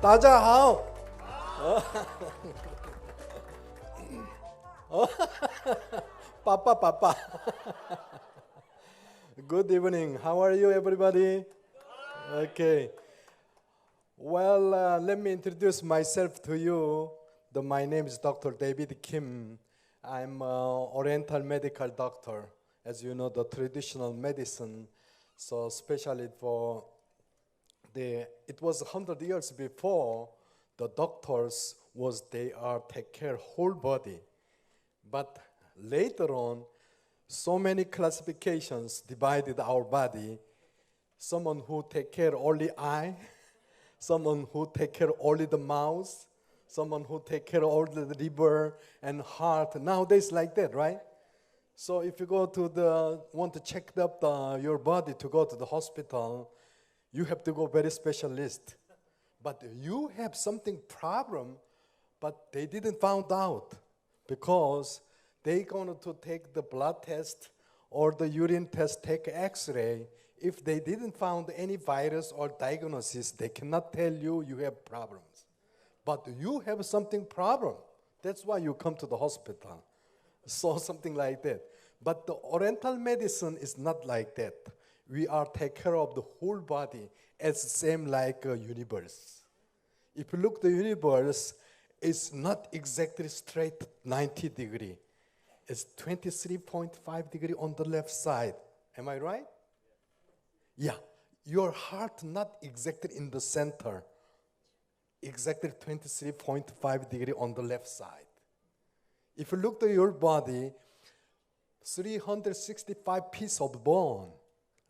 大家好. Papa, papa. Good evening. How are you, everybody? Okay. Well, let me introduce myself to you. My name is Dr. David Kim. I'm an Oriental medical doctor. As you know, the traditional medicine, so especially for it was 100 years before the doctors take care whole body. But later on, so many classifications divided our body. Someone who take care only eye, someone who take care only the mouth, someone who take care all the liver and heart. Nowadays like that, right? So if you want to check up your body to go to the hospital, you have to go very specialist. But you have something problem, but they didn't found out because they going to take the blood test or the urine test, take X-ray. If they didn't found any virus or diagnosis, they cannot tell you have problems. But you have something problem. That's why you come to the hospital. So something like that. But the Oriental medicine is not like that. We are take care of the whole body as same like a universe. If you look the universe, it's not exactly straight 90 degree. It's 23.5 degree on the left side. Am I right? Yeah. Your heart not exactly in the center. Exactly 23.5 degree on the left side. If you look at your body, 365 pieces of bone,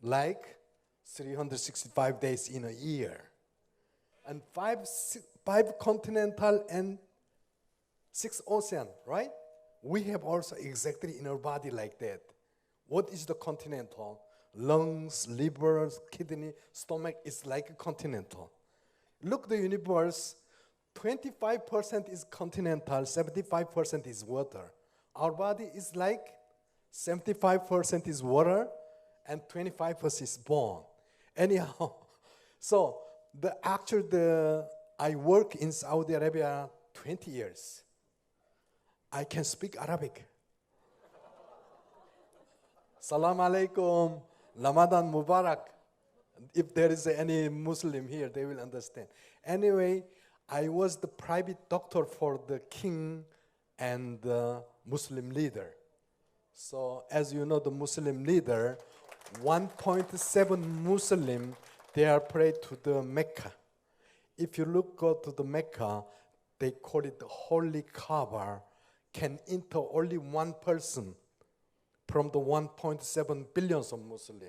like 365 days in a year. And five continental and 6 ocean, right? We have also exactly in our body like that. What is the continental? Lungs, liver, kidney, stomach is like a continental. Look the universe, 25% is continental, 75% is water. Our body is like 75% is water and 25% is bone. Anyhow, so I work in Saudi Arabia 20 years. I can speak Arabic. Salam alaikum, Ramadan Mubarak. If there is any Muslim here, they will understand. Anyway, I was the private doctor for the king and the Muslim leader. So as you know, the Muslim leader, 1.7 Muslim, they are prayed to the Mecca. If you go to the Mecca, they call it the Holy Kaaba, can enter only one person from the 1.7 billions of Muslims.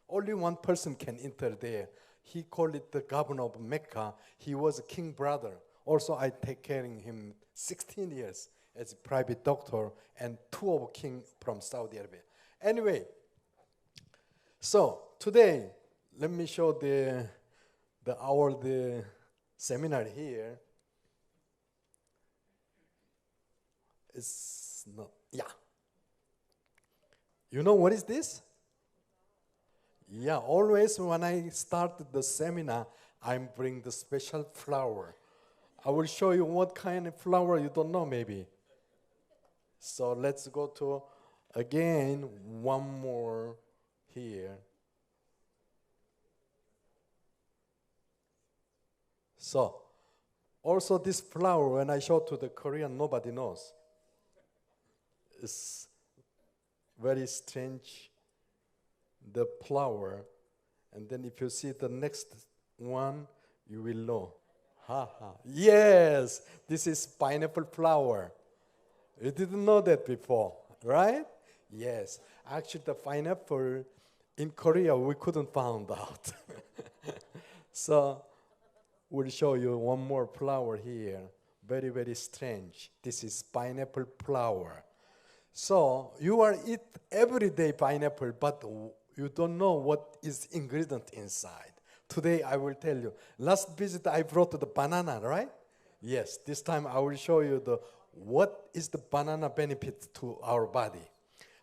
Only one person can enter there. He called it the governor of Mecca. He was a king brother. Also, I take care of him 16 years as a private doctor and 2 of king from Saudi Arabia. Anyway, so today, let me show the seminar here. It's not, yeah. You know what is this? Yeah, always when I start the seminar, I bring the special flower. I will show you what kind of flower you don't know maybe. So let's go to, again, one more here. So, also this flower, when I show to the Korean, nobody knows. It's very strange, the flower. And then if you see the next one, you will know. Ha ha. Yes, this is pineapple flower. You didn't know that before, right? Yes. Actually, the pineapple in Korea, we couldn't find out. So we'll show you one more flower here. Very, very strange. This is pineapple flower. So you are eat every day pineapple, but you don't know what is ingredient inside. Today I will tell you. Last visit I brought the banana, right? Yes, this time I will show you what is the banana benefit to our body.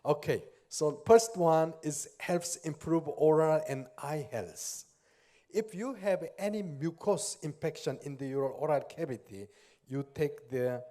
Okay, so first one is helps improve oral and eye health. If you have any mucous infection in your oral cavity, you take the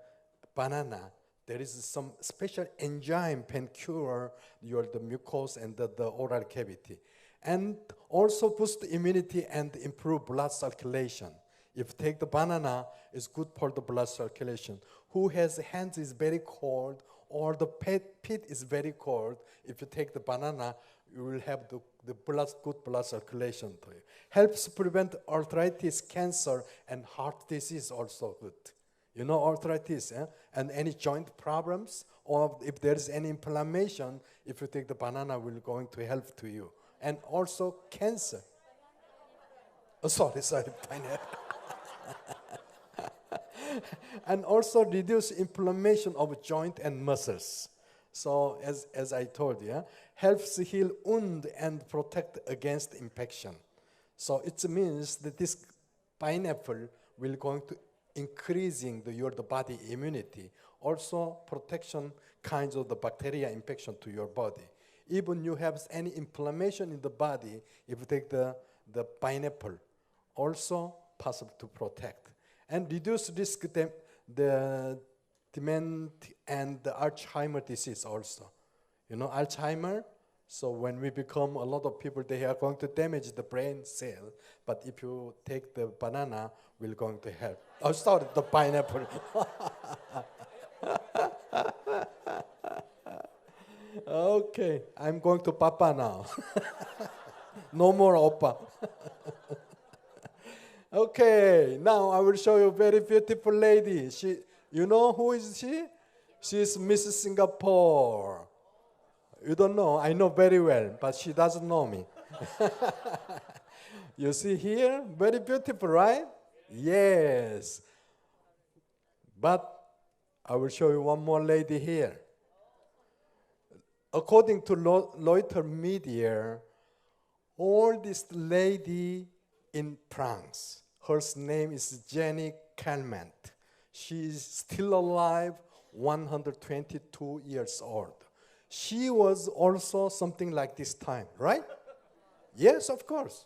banana. There is some special enzyme can cure the mucus and the oral cavity. And also boost immunity and improve blood circulation. If you take the banana, it's good for the blood circulation. Who has hands is very cold or the pit is very cold, if you take the banana, you will have the good blood circulation to you. Helps prevent arthritis, cancer, and heart disease also good. You know arthritis, and any joint problems, or if there is any inflammation, if you take the banana, will going to help to you. And also cancer. Oh, sorry, pineapple. And also reduce inflammation of joint and muscles. So as I told you, helps heal wound and protect against infection. So it means that this pineapple will going to increasing your body immunity, also protection kinds of the bacteria infection to your body. Even you have any inflammation in the body, if you take the pineapple, also possible to protect. And reduce risk the dementia and the Alzheimer disease also. You know Alzheimer? So when we become a lot of people, they are going to damage the brain cell. But if you take the banana, we're going to help. Oh, sorry, the pineapple. Okay, I'm going to Papa now. No more Oppa. Okay, now I will show you a very beautiful lady. You know who is she? She's Miss Singapore. You don't know, I know very well, but she doesn't know me. You see here, very beautiful, right? Yes. But I will show you one more lady here. According to Reuters media, oldest lady in France, her name is Jenny Calment. She is still alive, 122 years old. She was also something like this time, right? Yes, of course.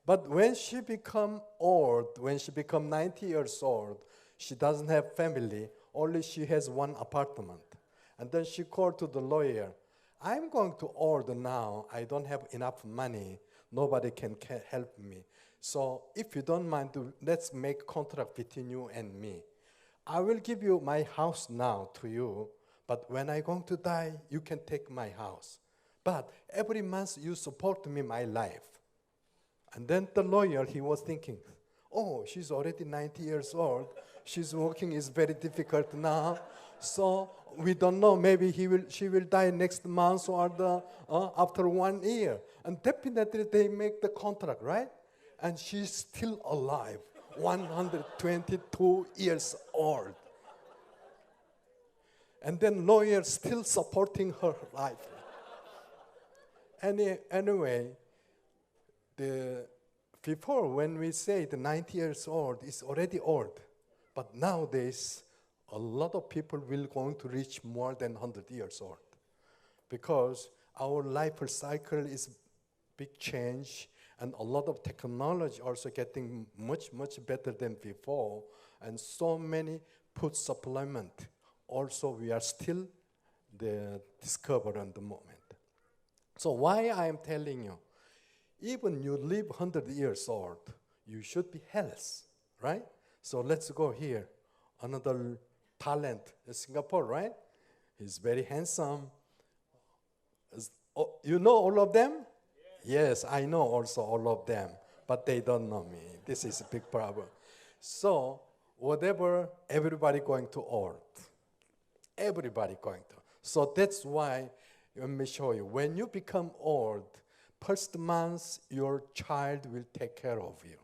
But when she become old, when she become 90 years old, she doesn't have family, only she has one apartment. And then she called to the lawyer, I'm going to old now, I don't have enough money, nobody can help me. So if you don't mind, let's make contract between you and me. I will give you my house now to you, but when I'm going to die, you can take my house. But every month you support me my life. And then the lawyer, he was thinking, oh, she's already 90 years old. She's working is very difficult now. So we don't know, maybe she will die next month or after 1 year. And definitely they make the contract, right? And she's still alive, 122 years old. And then lawyer still supporting her life. Anyway, before when we say the 90 years old is already old, but nowadays a lot of people will going to reach more than 100 years old because our life cycle is big change and a lot of technology also getting much better than before, and so many food supplement also we are still the discover at the moment. So why I am telling you, even you live 100 years old, you should be healthy, right? So let's go here. Another talent in Singapore, right? He's very handsome. You know all of them? Yes, I know also all of them, but they don't know me. This is a big problem. So whatever, everybody going to old. Everybody going to. So that's why, let me show you. When you become old, first month, your child will take care of you.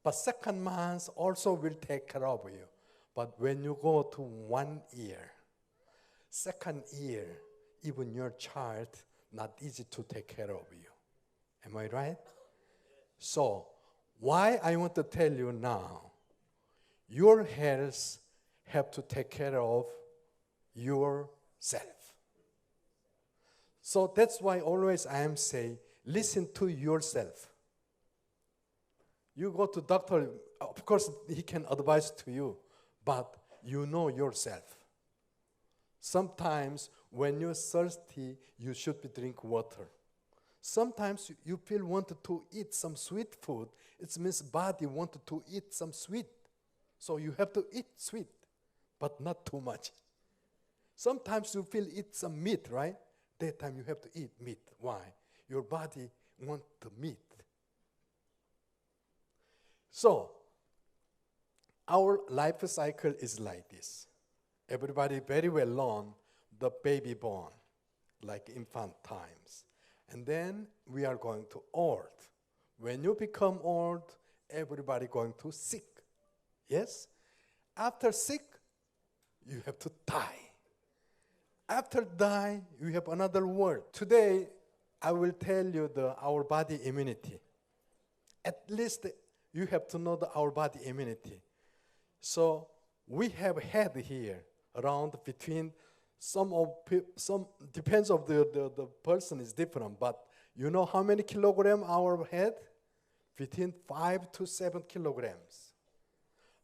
But second month also will take care of you. But when you go to 1 year, second year, even your child, not easy to take care of you. Am I right? So, why I want to tell you now, your health have to take care of yourself. So that's why always I am saying, listen to yourself. You go to doctor, of course, he can advise to you, but you know yourself. Sometimes when you're thirsty, you should be drink water. Sometimes you feel wanted to eat some sweet food. It means body wanted to eat some sweet. So you have to eat sweet, but not too much. Sometimes you feel eat some meat, right? That time you have to eat meat. Why? Your body wants the meat. So our life cycle is like this. Everybody very well known, the baby born, like infant times. And then we are going to old. When you become old, everybody going to sick. Yes? After sick, you have to die. After die, you have another word. Today, I will tell you our body immunity. At least you have to know our body immunity. So we have head here around between some depends of the person is different, but you know how many kilogram our head? Between 5 to 7 kilograms.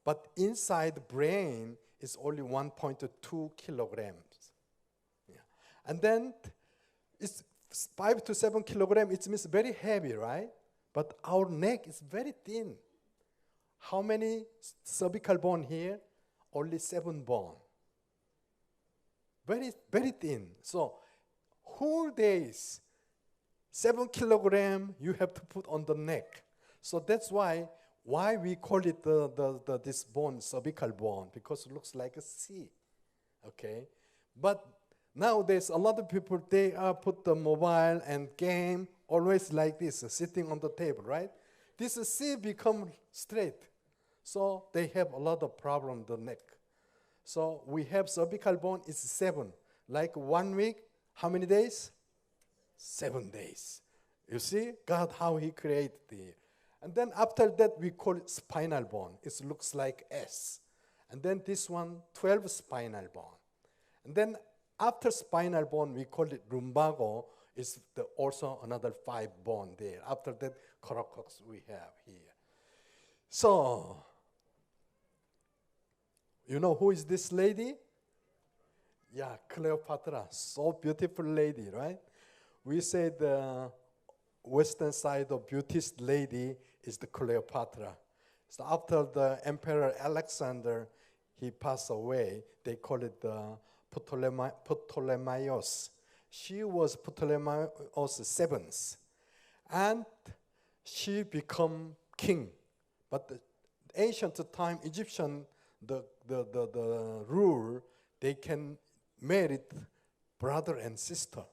But inside the brain is only 1.2 kilograms. Yeah. And then it's 5 to 7 kilograms, it means very heavy, right? But our neck is very thin. How many cervical bone here? Only 7 bone. Very, very thin. So whole days, 7 kilogram you have to put on the neck. So that's why we call it this bone, cervical bone, because it looks like a C. Okay? But nowadays, a lot of people, they put the mobile and game always like this, sitting on the table, right? This C become straight. So they have a lot of problem in the neck. So we have cervical bone is 7. Like 1 week, how many days? 7 days. You see, God, how he created it. And then after that, we call it spinal bone. It looks like S. And then this one, 12 spinal bone. And then after spinal bone, we call it lumbago. It's also another 5 bone there. After that, coracox we have here. So, you know who is this lady? Yeah, Cleopatra. So beautiful lady, right? We say the western side of beauteous lady is the Cleopatra. So after the Emperor Alexander, he passed away, they call it the Ptolemaios. She was Ptolemaios' 7th. And she become king. But the ancient time, Egyptian, the rule, they can marry brother and sister.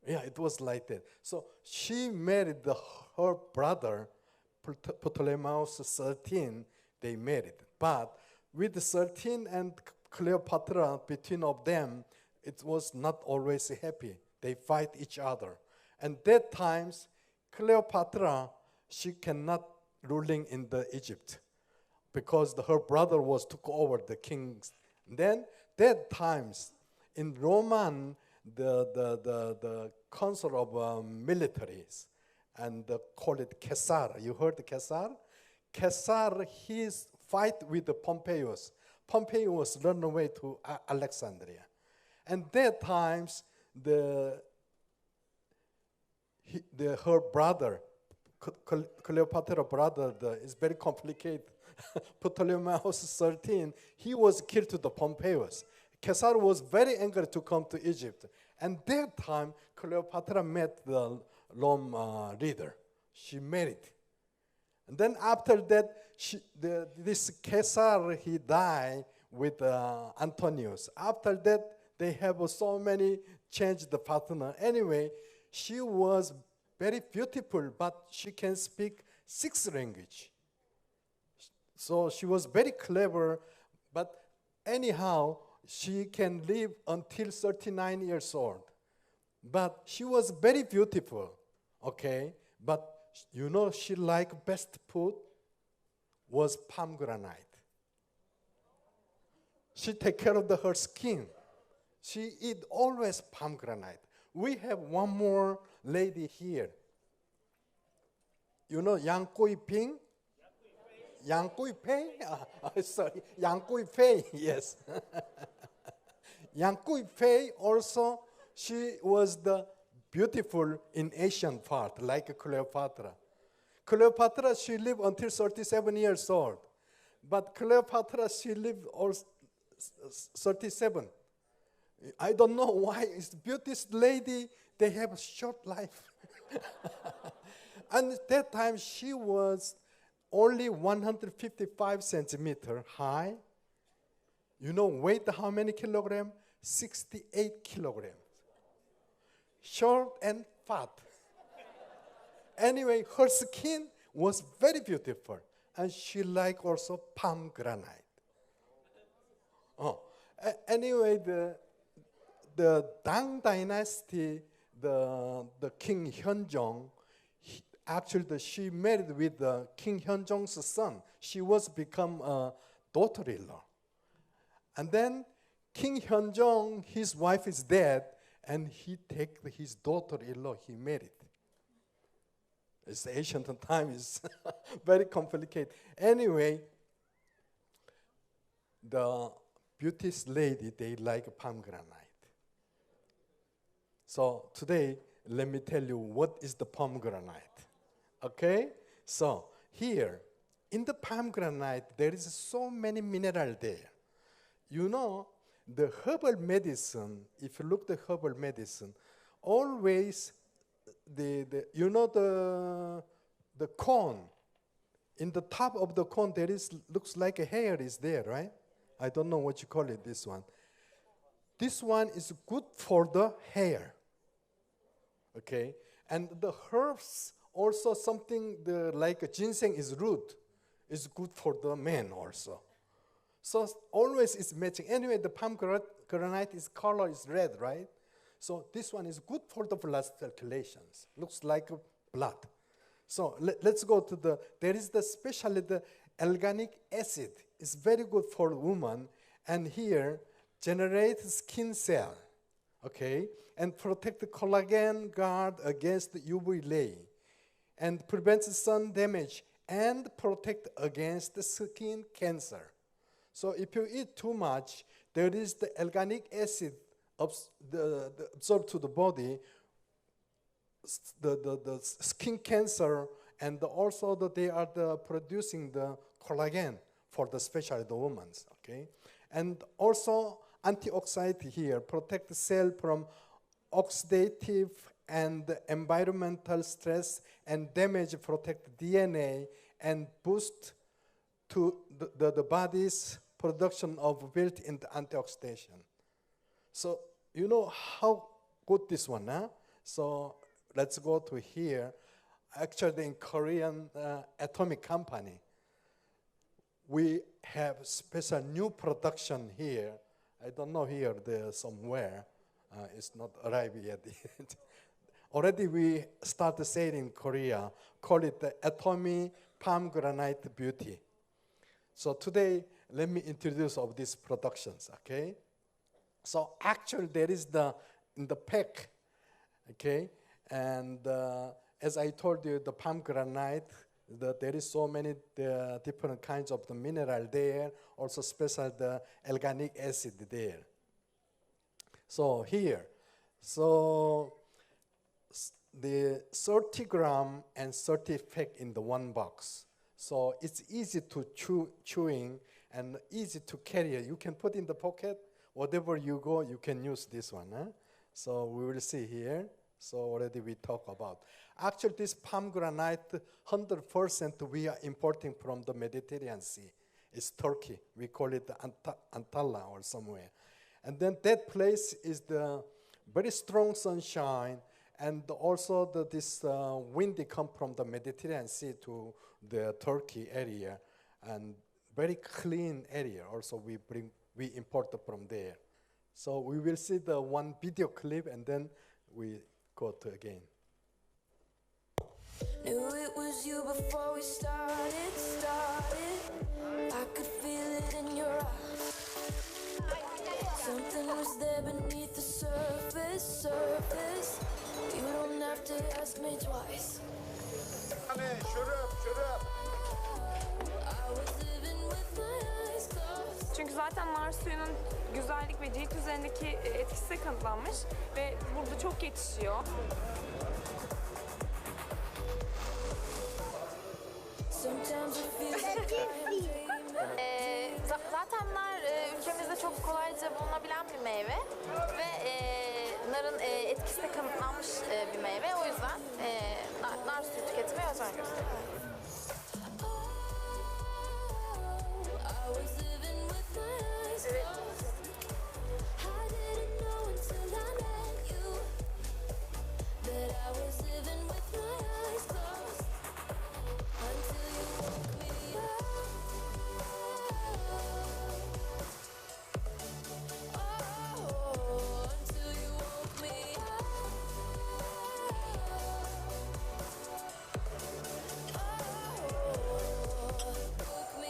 Yeah, it was like that. So she married her brother, Ptolemaios 13, they married. But with 13 and Cleopatra, between of them, it was not always happy. They fight each other. And that times, Cleopatra, she cannot ruling in the Egypt because her brother was took over the kings. And then that times, in Roman, the council of militaries, and call it Caesar. You heard Caesar? Caesar, his fight with the Pompeius. Pompeius run away to Alexandria. And that times, her brother, Cleopatra brother, is very complicated. Ptolemaios 13, he was killed to the Pompeius. Caesar was very angry to come to Egypt. And that time, Cleopatra met the Rome leader. She married. And then after that, this Caesar, he died with Antonius. After that, they have so many changed the partner. Anyway, she was very beautiful, but she can speak 6 languages. So she was very clever, but anyhow, she can live until 39 years old. But she was very beautiful, okay? But you know she liked best food was pomegranate. She take care of her skin. She eat always pomegranate. We have one more lady here. You know Yang Kui Ping? Yang Kui Pei? Sorry, Yang Kui Pei, yes. Yang Kui Pei also, she was the beautiful in Asian part, like Cleopatra. Cleopatra, she lived until 37 years old. But Cleopatra, she lived 37. I don't know why. It's beauty lady, they have a short life. And at that time, she was only 155 centimeter high. You know, weight how many kilogram? 68 kilograms. Short and fat. Anyway, her skin was very beautiful. And she liked also pomegranate. Anyway, the Tang dynasty, the King Hyunjong, actually she married with King Hyunjong's son. She was become a daughter-in-law. And then King Hyunjong, his wife is dead, and he take his daughter-in-law, he married. It's ancient time, is very complicated. Anyway, the beauteous lady, they like pomegranate. So today, let me tell you what is the pomegranate. Okay? So here, in the pomegranate, there is so many minerals there. You know, the herbal medicine, if you look at the herbal medicine, always you know the cone, in the top of the cone there is, looks like a hair is there, right? I don't know what you call it, this one. This one is good for the hair, okay? And the herbs, also something like ginseng is root, is good for the man also. So always it's matching. Anyway, the pomegranate is color is red, right? So this one is good for the blood circulations. Looks like blood. So let's go to there is especially the organic acid. It's very good for woman. And here, generates skin cell, okay? And protect the collagen guard against the UV ray. And prevents sun damage and protect against the skin cancer. So if you eat too much, there is the organic acid absorbed to the body, the skin cancer, and also they are producing the collagen for especially the women, okay? And also antioxidant here, protect the cell from oxidative and environmental stress and damage, protect DNA, and boost to the body's production of built-in antioxidant. So you know how good this one, huh? So let's go to here. Actually, in Korean atomic company, we have special new production here. I don't know here, there somewhere. It's not arrived yet. Already we started saying in Korea, call it the Atomy Pomegranate Beauty. So today, let me introduce of these productions, okay? So actually there is in the pack, okay? And as I told you, the pomegranate, there is so many different kinds of the mineral there, also special the organic acid there. So here, so the 30 gram and 30 pack in the one box. So it's easy to chewing and easy to carry. You can put in the pocket, whatever you go, you can use this one. Huh? So we will see here. So already we talk about. Actually, this pomegranate, 100% we are importing from the Mediterranean Sea. It's Turkey. We call it Antalya or somewhere. And then that place is the very strong sunshine, and also this wind come from the Mediterranean Sea to the Turkey area, and very clean area. Also, we import from there. So we will see the one video clip, and then we go to again. Knew it was you before we started. I could feel it in your eyes. Something was there beneath the surface. You don't have to ask me twice. güzellik ve cilt üzerindeki etkisi de kanıtlanmış ve burada çok yetişiyor. Sometimes it feels like I'm dreaming. Zaten nar ülkemizde çok kolayca bulunabilen bir meyve ve narın etkisi de kanıtlanmış bir meyve. O yüzden nar suyu tüketmeye özen gösteriyoruz. I was living with my eyes closed. I didn't know until I met you that I was living with my eyes closed until you woke me up. Oh, until you woke me up. Woke me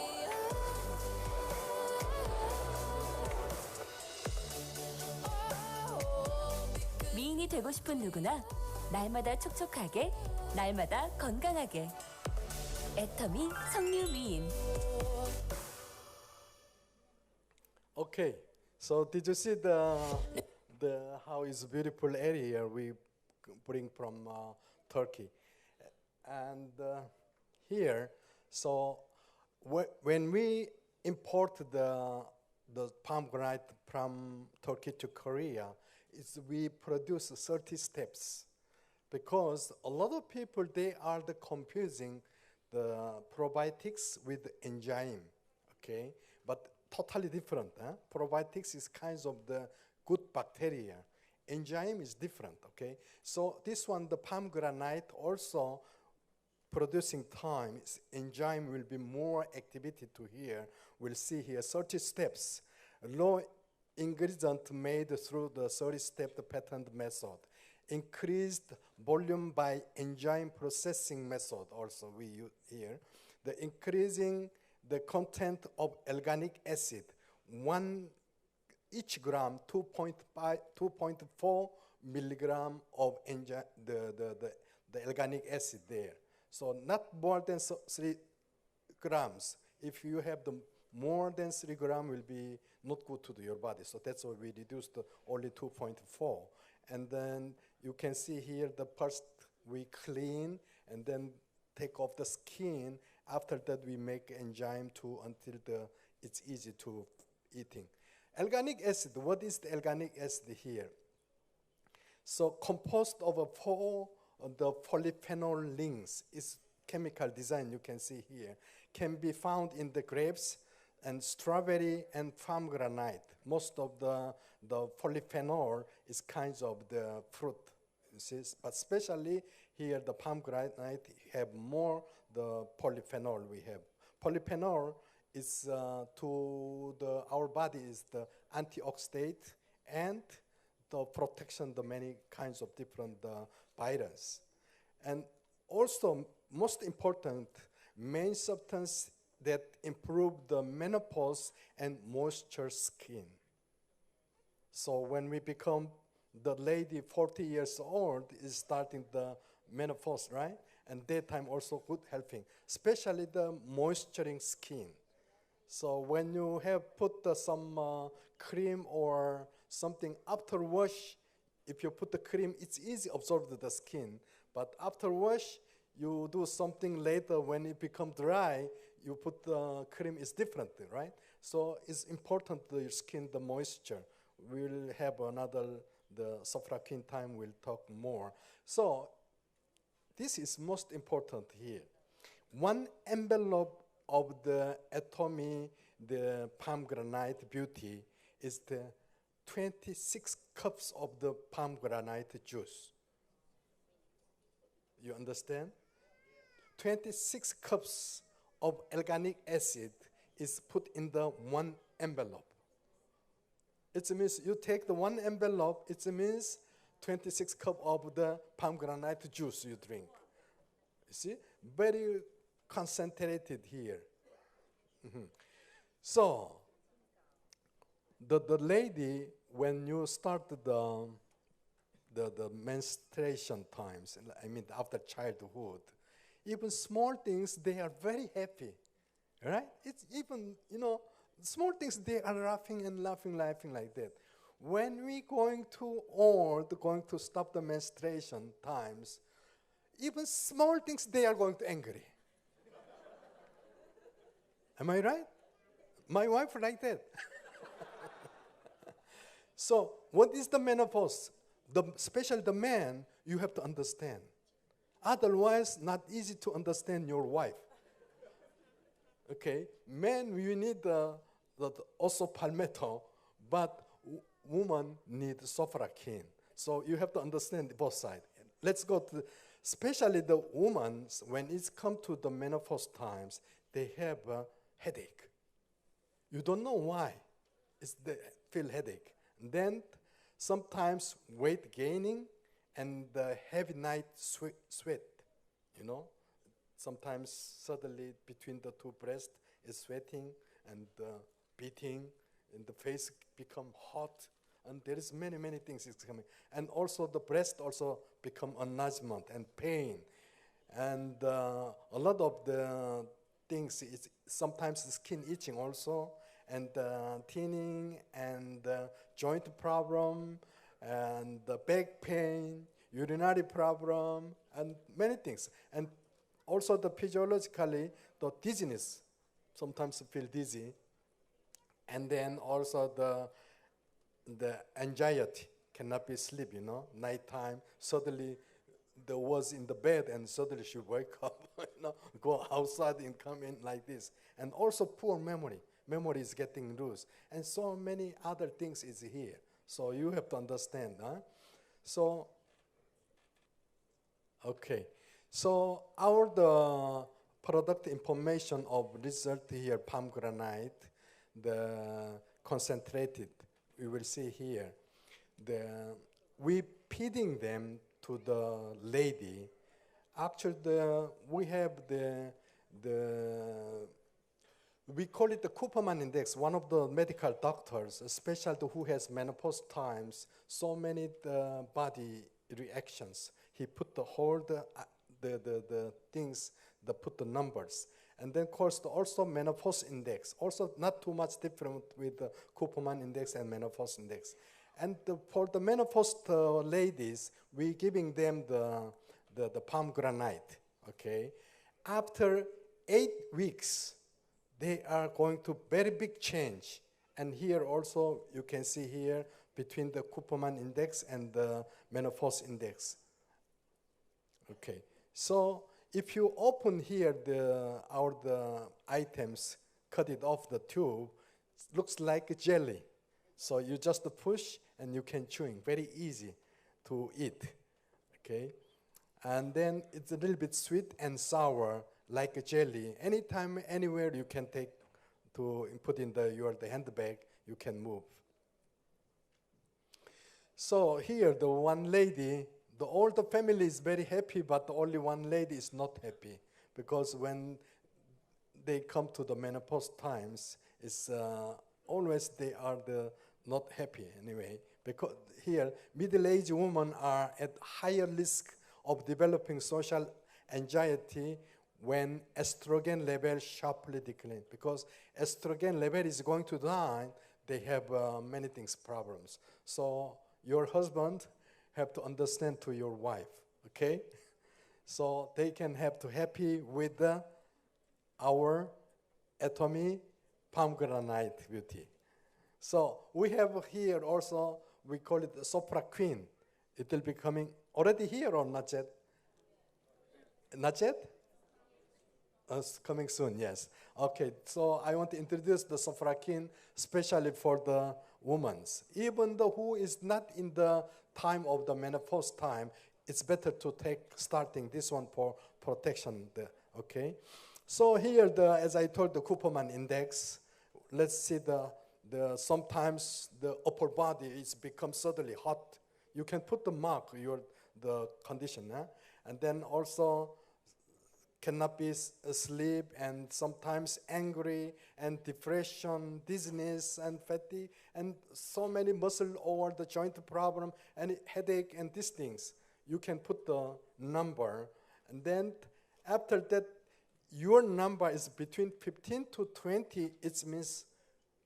미인이 되고 싶은 누구나 날마다 촉촉하게, 날마다 건강하게. 애터미 석류 미인. Okay, so did you see the how is beautiful area we bring from Turkey, and here, so when we import the pomegranate from Turkey to Korea, we produce 30 steps, because a lot of people they are confusing the probiotics with enzyme, okay, but totally different. Probiotics is kinds of the good bacteria. Enzyme is different, okay? So this one, the pomegranate also producing time, enzyme will be more activity to here. We'll see here 30 steps. Low ingredient made through the 30-step patent method. Increased volume by enzyme processing method also we use here. The increasing the content of organic acid, each gram 2.4 milligram of the organic acid there. So not more than 3 grams. If you have the more than 3 grams, will be not good to your body. So that's why we reduced to only 2.4. And then you can see here the first we clean and then take off the skin. After that, we make enzyme too until it's easy to eating. Organic acid, what is the organic acid here? So composed of 4 the polyphenol rings is chemical design you can see here, can be found in the grapes and strawberry and pomegranate. Most of the polyphenol is kinds of the fruit, you see, but especially here the pomegranate have more the polyphenol we have. Polyphenol is to our body is the antioxidant and the protection the many kinds of different viruses. And also most important main substance that improve the menopause and moisture skin. So when we become the lady 40 years old is starting the menopause, right? And daytime also good helping, especially the moisturizing skin. So when you have put some cream or something after wash, if you put the cream, it's easy absorb the skin. But after wash, you do something later when it become dry, you put the cream is different, right? So it's important to your skin, the moisture. We'll have another, the Sophora King time we'll talk more. So this is most important here. 1 envelope of the Atomy, the pomegranate beauty is the 26 cups of the pomegranate juice. You understand? 26 cups of organic acid is put in the 1 envelope. It means you take the 1 envelope, it means 26 cups of the pomegranate juice you drink. You see? Very concentrated here. So, the lady, when you start the menstruation times, I mean after childhood, even small things, they are very happy, right? It's even, Small things, they are laughing and laughing like that. When we going to stop the menstruation times, even small things, they are going to angry. Am I right? My wife like that. So what is the menopause? Especially the man, you have to understand. Otherwise, not easy to understand your wife. Okay, men, you need also palmetto, but woman need Sophora. So you have to understand both sides. Let's go to, especially the women, when it's come to the menopause times, they have a headache. You don't know why. They feel headache. And then sometimes weight gaining and the heavy night sweat, you know. Sometimes suddenly between the two breasts is sweating and beating, and the face become hot, and there is many things is coming. And also the breast also become enlargement and pain, and a lot of the things is sometimes the skin itching also, and thinning, and joint problem, and back pain, urinary problem, and many things. And also the physiologically, the dizziness, sometimes feel dizzy. And then also the anxiety, cannot be sleep, you know, nighttime, suddenly there was in the bed and suddenly she wake up, you know, go outside and come in like this. And also poor memory is getting loose. And so many other things is here. So you have to understand, huh? So, okay. So the product information of result here, pomegranate, the concentrated, we will see here. We feeding them to the lady. Actually, we have we call it the Cooperman index. One of the medical doctors, especially who has menopause times, so many body reactions. He put the whole the things, put the numbers. And then, of course, also menopause index. Also not too much different with the Cooperman index and menopause index. And for the menopause ladies, we're giving them the pomegranate, okay? After 8 weeks, they are going to very big change. And here also, you can see here between the Cooperman index and the menopause index. Okay, so if you open here the items, cut it off the tube, it looks like a jelly. So you just push and you can chewing, very easy to eat, okay? And then it's a little bit sweet and sour, like a jelly. Anytime, anywhere you can take to put in the handbag, you can move. So here, the one lady, all the family is very happy, but only one lady is not happy, because when they come to the menopause times, it's always they are not happy anyway. Because here, middle-aged women are at higher risk of developing social anxiety when estrogen level sharply decline. Because estrogen level is going to down, they have many things problems. So your husband have to understand to your wife, okay? So they can have to happy with our Atomy pomegranate beauty. So we have here also, we call it the Sophora Queen. It will be coming already here or not yet? Not yet? It's coming soon, yes. Okay, so I want to introduce the Sophora Queen, especially for the women. Even though who is not in the time of the menopause time, it's better to take starting this one for protection, okay? So here, as I told, the Cooperman index, let's see sometimes the upper body is become suddenly hot. You can put the mark, the condition, and then also cannot be asleep, and sometimes angry, and depression, dizziness, and fatigue, and so many muscle or the joint problem, and headache, and these things. You can put the number, and then after that, your number is between 15 to 20, it means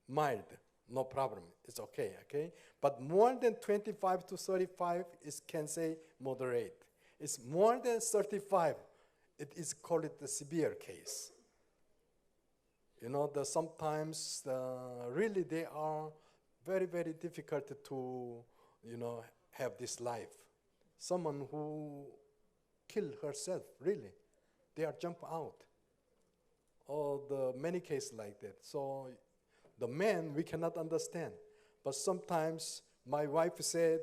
mild, no problem, it's okay, okay? But more than 25 to 35 is can say moderate. It's more than 35, it is called the severe case. You know, sometimes really they are very, very difficult to, you know, have this life. Someone who killed herself, really, they are jump out. Or the many cases like that. So the men, we cannot understand. But sometimes my wife said,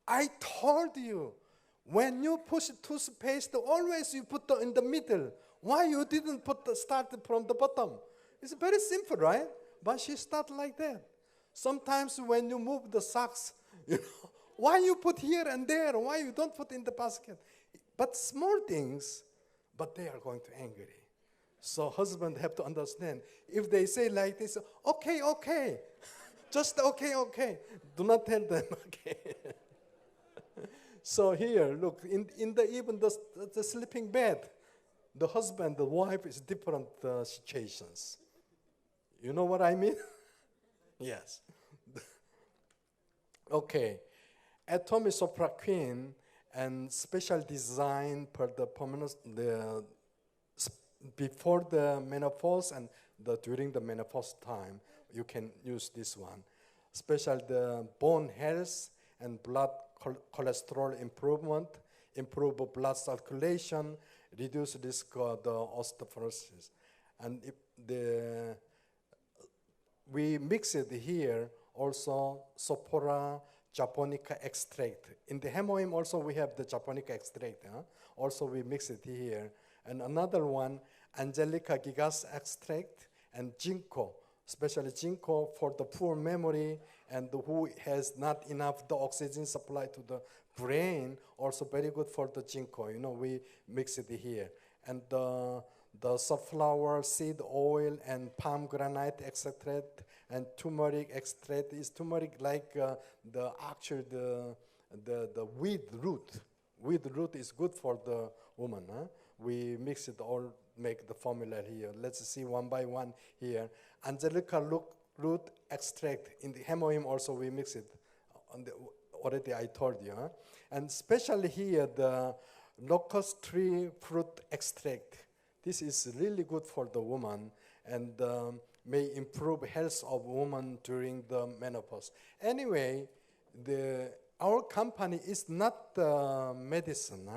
I told you, when you push toothpaste, always you put in the middle. Why you didn't start from the bottom? It's very simple, right? But she started like that. Sometimes when you move the socks, you know, why you put here and there? Why you don't put in the basket? But small things, but they are going to angry. So husband have to understand. If they say like this, okay, okay, just okay, okay. Do not tell them, okay. So here, look, in the even the sleeping bed, the husband, the wife is different situations. You know what I mean? Yes. Okay. Atomy Sophora queen and special design for the permanent, before the menopause and during the menopause time, you can use this one. Special the bone health and blood cholesterol improvement, improve blood circulation, reduce risk of the osteoporosis. And if we mix it here also Sophora japonica extract. In the HemoHIM also we have the japonica extract. Also we mix it here. And another one, Angelica gigas extract and ginkgo, especially ginkgo for the poor memory and who has not enough the oxygen supply to the brain, also very good for the ginkgo. You know, we mix it here. And the sunflower seed oil and pomegranate extract and turmeric extract is turmeric like the actual the weed root. Weed root is good for the woman. We mix it all, make the formula here. Let's see one by one here. Angelica root extract. In the HemoHIM also we mix it. Already I told you. And especially here the locust tree fruit extract. This is really good for the woman and may improve health of woman during the menopause. Anyway, our company is not medicine.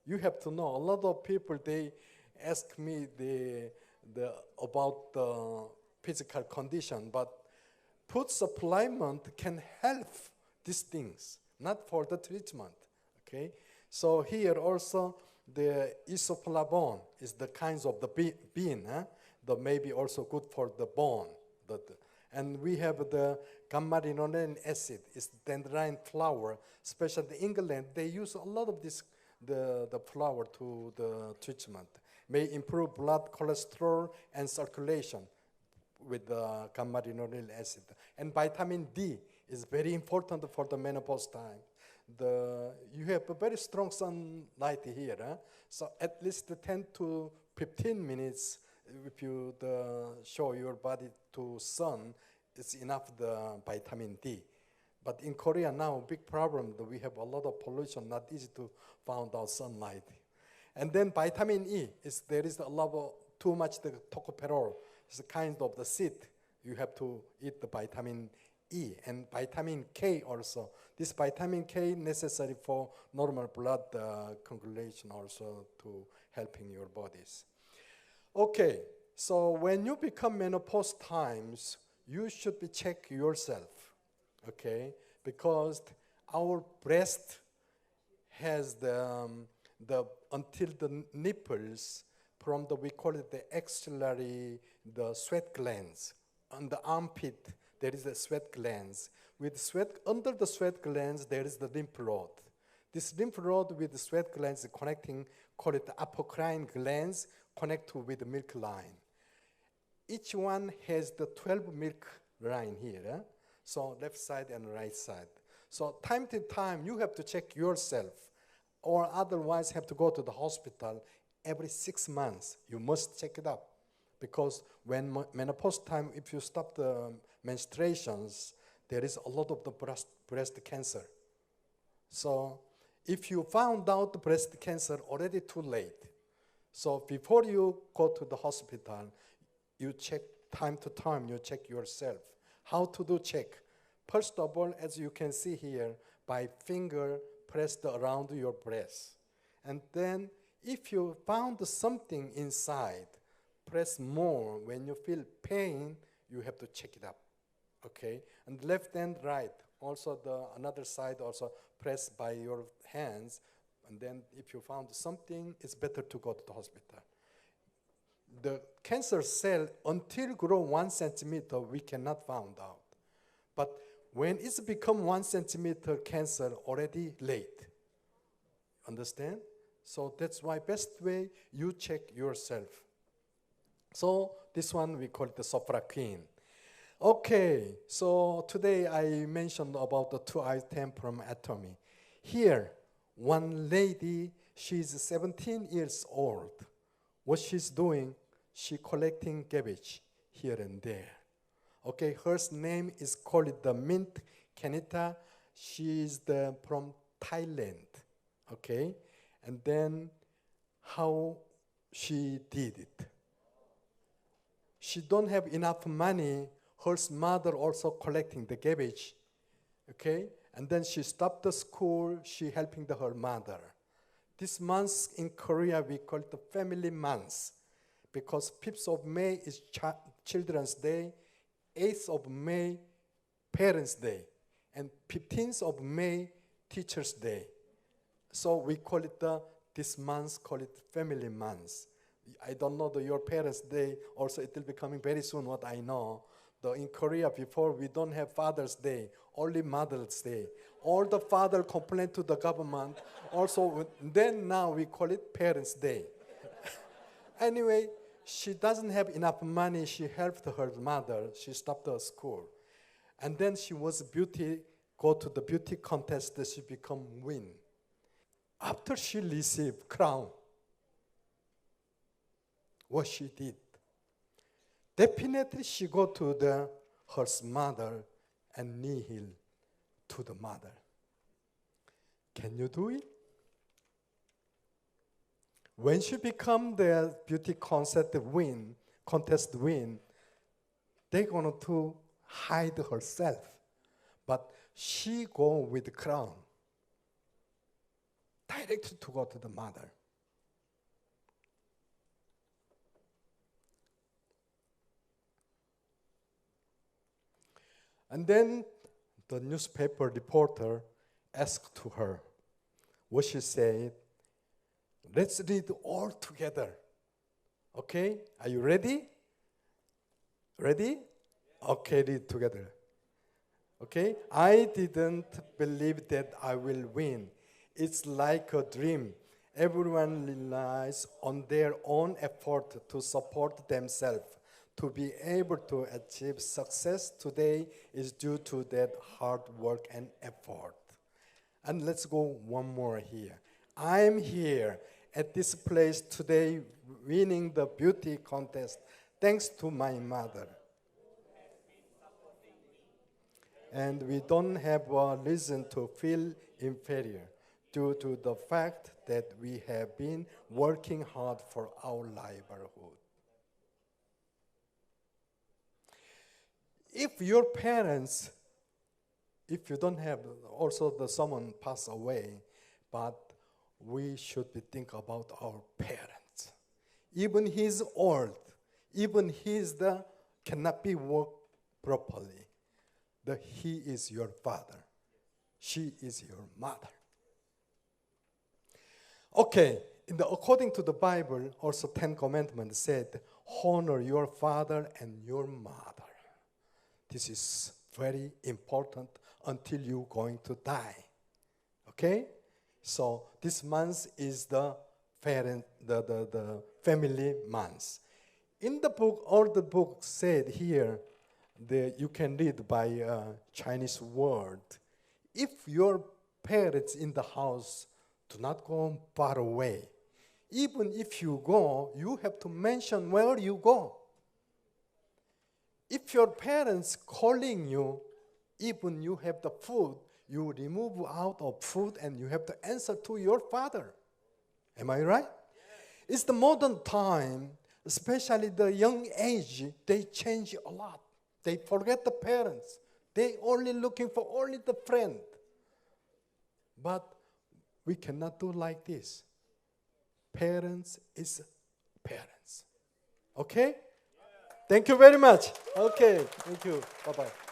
You have to know, a lot of people, they ask me about the physical condition, but food supplement can help these things, not for the treatment, okay? So here also, the isoflavone is the kinds of the bean, that may be also good for the bone. And we have the gamma-linolenic acid, it's dandelion flower, especially in England, they use a lot of this, the flower to the treatment. May improve blood cholesterol and circulation with the gamma-linolenic acid. And vitamin D is very important for the menopause time. You have a very strong sunlight here, so at least 10 to 15 minutes if you show your body to sun, it's enough the vitamin D. But in Korea now, big problem that we have a lot of pollution, not easy to find out sunlight. And then vitamin E, there is a lot of too much the tocopherol. It's a kind of the seed. You have to eat the vitamin E and vitamin K also. This vitamin K necessary for normal blood coagulation also to helping your bodies. Okay, so when you become menopause times, you should be check yourself, okay? Because our breast has until the nipples, from we call it the axillary, the sweat glands. On the armpit, there is a sweat glands. With sweat, under the sweat glands, there is the lymph node. This lymph node with the sweat glands connecting, call it the apocrine glands, connect with the milk line. Each one has the 12 milk line here. So left side and right side. So time to time, you have to check yourself, or otherwise have to go to the hospital every 6 months. You must check it up, because when menopause time, if you stop the menstruations, there is a lot of the breast cancer. So if you found out the breast cancer already too late, so before you go to the hospital, you check time to time, you check yourself. How to do check? First of all, as you can see here, by finger pressed around your breast. And then if you found something inside, press more. When you feel pain, you have to check it up, okay? And left and right, also the another side also press by your hands. And then if you found something, it's better to go to the hospital. The cancer cell, until grow 1 centimeter, we cannot find out. But when it's become 1 centimeter cancer, already late. Understand? So that's why best way, you check yourself. So this one, we call it the Sophora Queen. Okay, so today I mentioned about the 2 items from Atomy. Here, one lady, she's 17 years old. What she's doing, she collecting garbage here and there. Okay, her name is called the Mint Kanita. She's from Thailand. Okay, and then how she did it. She don't have enough money. Her mother also collecting the garbage. Okay, and then she stopped the school. She helping her mother. This month in Korea we call it the Family Month, because 5th of May is Children's Day, 8th of May Parents' Day, and 15th of May Teachers' Day. So we call it this month, call it Family Month. I don't know your Parents' Day, also it will be coming very soon, what I know. Though in Korea before we don't have Father's Day, only Mother's Day. All the father complain to the government. Also, then now we call it Parents' Day. Anyway, she doesn't have enough money. She helped her mother. She stopped her school. And then she was go to the beauty contest, she become win. After she received crown, what she did, definitely she go to her mother and kneel to the mother. Can you do it? When she become the beauty contest win, they're going to hide herself. But she go with the crown, directly to go to the mother. And then the newspaper reporter asked to her. What she said, let's read all together. Okay, are you ready? Ready? Okay, read together. Okay, I didn't believe that I will win. It's like a dream. Everyone relies on their own effort to support themselves. To be able to achieve success today is due to that hard work and effort. And let's go one more here. I'm here at this place today winning the beauty contest thanks to my mother. And we don't have a reason to feel inferior due to the fact that we have been working hard for our livelihood. If your parents, if you don't have, also someone pass away, but we should be think about our parents. Even he's old, even he's cannot be work properly. He is your father. She is your mother. Okay, according to the Bible, also 10 Commandments said, honor your father and your mother. This is very important until you're going to die. Okay? So this month is the family month. In the book, all the books said here, you can read by Chinese word. If your parents in the house do not go far away, even if you go, you have to mention where you go. If your parents calling you, even you have the food, you remove out of food and you have to answer to your father. Am I right? It's the modern time, especially the young age, they change a lot. They forget the parents. They only looking for only the friend. But we cannot do like this. Parents is parents. Okay? Thank you very much. Okay, thank you. Bye-bye.